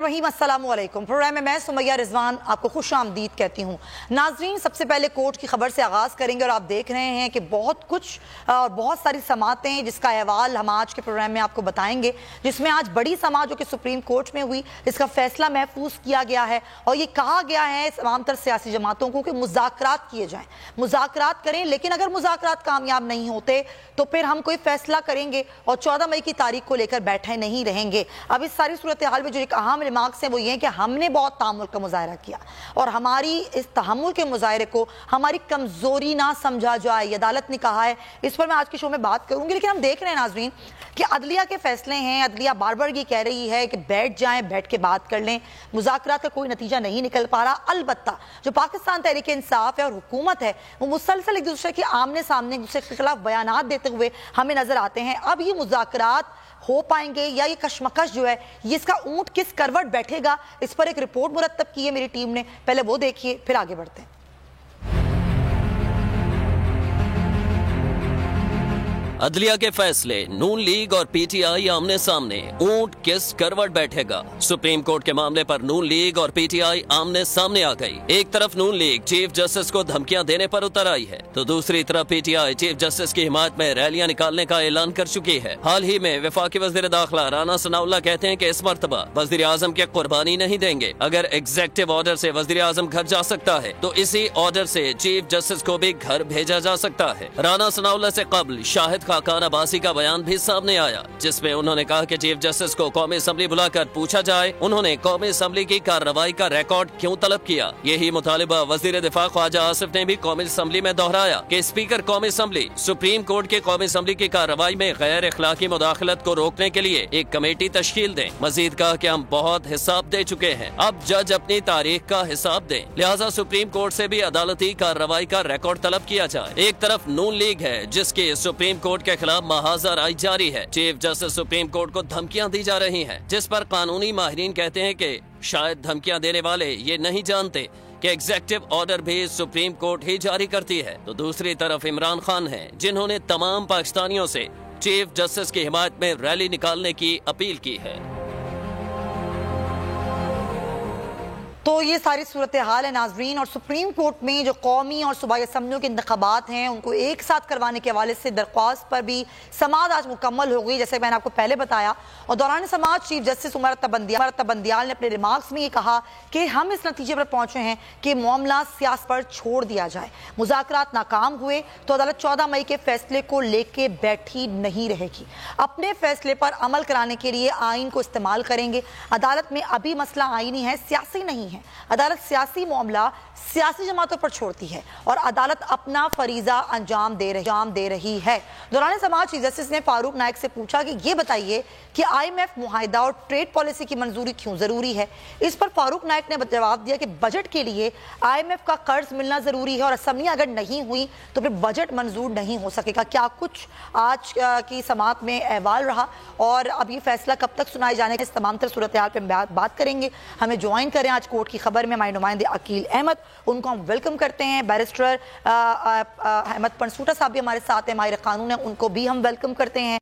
रहीम अस्सलाम वालेकुम। प्रोग्राम में मैं सुमैया रिजवान आपको खुश आमदीद कहती हूँ। नाजरीन, सबसे पहले कोर्ट की खबर से आगाज़ करेंगे और आप देख रहे हैं कि बहुत कुछ और बहुत सारी समातें हैं जिसका अहवाल हम आज के प्रोग्राम में आपको बताएंगे, जिसमें आज बड़ी समात जो कि सुप्रीम कोर्ट में हुई, इसका फैसला महफूज किया गया है और ये कहा गया है तमाम तर सियासी जमातों को कि मुज़ाकरात किए जाएँ, मुज़ाकरात करें, लेकिन अगर मुज़ाकरात कामयाब नहीं होते तो फिर हम कोई फैसला करेंगे और 14 मई की तारीख को लेकर बैठे नहीं रहेंगे। अब इस सारी सूरत हाल में जो एक अहम रिमार्क्स है वो ये है कि हमने बहुत तहम्मुल का मुजाहरा किया और हमारी इस तहम्मुल के मुजाहरे को हमारी कमजोरी ना समझा जाए, ये अदालत ने कहा है। इस पर मैं आज के शो में बात करूंगी, लेकिन हम देख रहे हैं नाजरीन कि अदलिया के फैसले हैं, अदलिया बार बार ये कह रही है कि बैठ जाएं, बैठ के बात कर लें, मुज़ाकरात का कोई नतीजा नहीं निकल पा रहा। अलबत्ता जो पाकिस्तान तहरीक इंसाफ है और हुकूमत है वो मुसलसल एक दूसरे के आमने सामने एक दूसरे के खिलाफ बयानात देते हुए हमें नजर आते हैं। अब ये मुज़ाकरात हो पाएंगे या ये कशमकश जो है ये इसका ऊंट किस करवट बैठेगा, इस पर एक रिपोर्ट मुरतब की है मेरी टीम ने, पहले वो देखिए फिर आगे बढ़ते हैं। अदलिया के फैसले, नून लीग और पीटीआई आमने सामने, ऊंट किस करवट बैठेगा। सुप्रीम कोर्ट के मामले पर नून लीग और पीटीआई आमने सामने आ गई। एक तरफ नून लीग चीफ जस्टिस को धमकियां देने पर उतर आई है तो दूसरी तरफ पीटीआई चीफ जस्टिस की हिमायत में रैलियां निकालने का ऐलान कर चुकी है। हाल ही में वफाकी वजीर दाखिला राना सनाउल्लाह कहते हैं कि इस मरतबा वजीर आजम की कुर्बानी नहीं देंगे। अगर एग्जेक्टिव ऑर्डर से वजीर आजम घर जा सकता है तो इसी ऑर्डर से चीफ जस्टिस को भी घर भेजा जा सकता है। राना सनाउल्लाह से कबल शाहिद खाकान अब्बासी का बयान भी सामने आया जिसमें उन्होंने कहा कि चीफ जस्टिस को कौमी असम्बली बुलाकर पूछा जाए उन्होंने कौमी असम्बली की कार्रवाई का रिकॉर्ड क्यों तलब किया। यही मुतालिबा वजीर दिफा ख्वाजा आसिफ ने भी कौमी असम्बली में दोहराया कि स्पीकर कौमी असम्बली सुप्रीम कोर्ट के कौमी असम्बली की कार्रवाई में गैर इखलाकी मुदाखलत को रोकने के लिए एक कमेटी तश्कील दें। मजीद कहा कि हम बहुत हिसाब दे चुके हैं, अब जज अपनी तारीख का हिसाब दें, लिहाजा सुप्रीम कोर्ट से भी अदालती कार्रवाई का रिकॉर्ड तलब किया जाए। एक तरफ नून लीग है जिसकी सुप्रीम कोर्ट के खिलाफ महाजराई जारी है। चीफ जस्टिस सुप्रीम कोर्ट को धमकियां दी जा रही हैं, जिस पर कानूनी माहिरीन कहते हैं कि शायद धमकियां देने वाले ये नहीं जानते कि एग्जेक्टिव ऑर्डर भी सुप्रीम कोर्ट ही जारी करती है। तो दूसरी तरफ इमरान खान हैं जिन्होंने तमाम पाकिस्तानियों से चीफ जस्टिस की हिमायत में रैली निकालने की अपील की है। तो ये सारी सूरत हाल है नाजरीन, और सुप्रीम कोर्ट में जो कौमी और सूबाई असम्बलियों के इंतखाबात हैं उनको एक साथ करवाने के हवाले से दरख्वास्त पर भी समाअत आज मुकम्मल हो गई, जैसे मैंने आपको पहले बताया। और दौरान समाअत चीफ जस्टिस उमर तबंदियाल ने अपने रिमार्क्स में ये कहा कि हम इस नतीजे पर पहुंचे हैं कि मामला सियासत पर छोड़ दिया जाए। मुज़ाकरात नाकाम हुए तो अदालत 14 मई के फैसले को लेके बैठी नहीं रहेगी, अपने फैसले पर अमल कराने के लिए आइन को इस्तेमाल करेंगे। अदालत में अभी मसला आइनी है, सियासी नहीं है। अदालत सियासी मामला सियासी जमातों पर छोड़ती है और अदालत अपना फरीजा अंजाम दे रही है। दौरान समाअत चीफ जस्टिस ने फारूक नाइक से पूछा कि ये बताइए कि IMF मुआहिदा और ट्रेड पॉलिसी की मंजूरी क्यों जरूरी है। इस पर फारूक नाइक ने जवाब दिया कि बजट के लिए IMF का कर्ज मिलना जरूरी है और असम्बली अगर नहीं हुई तो फिर बजट मंजूर नहीं हो सकेगा। क्या कुछ आज की समाअत में अहवाल रहा और अब ये फैसला कब तक सुनाए जाने के इस तमाम तर सूरत हाल पर बात करेंगे। हमें ज्वाइन करें आज कोर्ट की खबर में हमारे नुमाइंदे अकील अहमद, उनको हम वेलकम करते हैं। बैरिस्टर अहमद पनसूटा साहब भी हमारे साथ हैं, माहिर कानून है, उनको भी हम वेलकम करते हैं।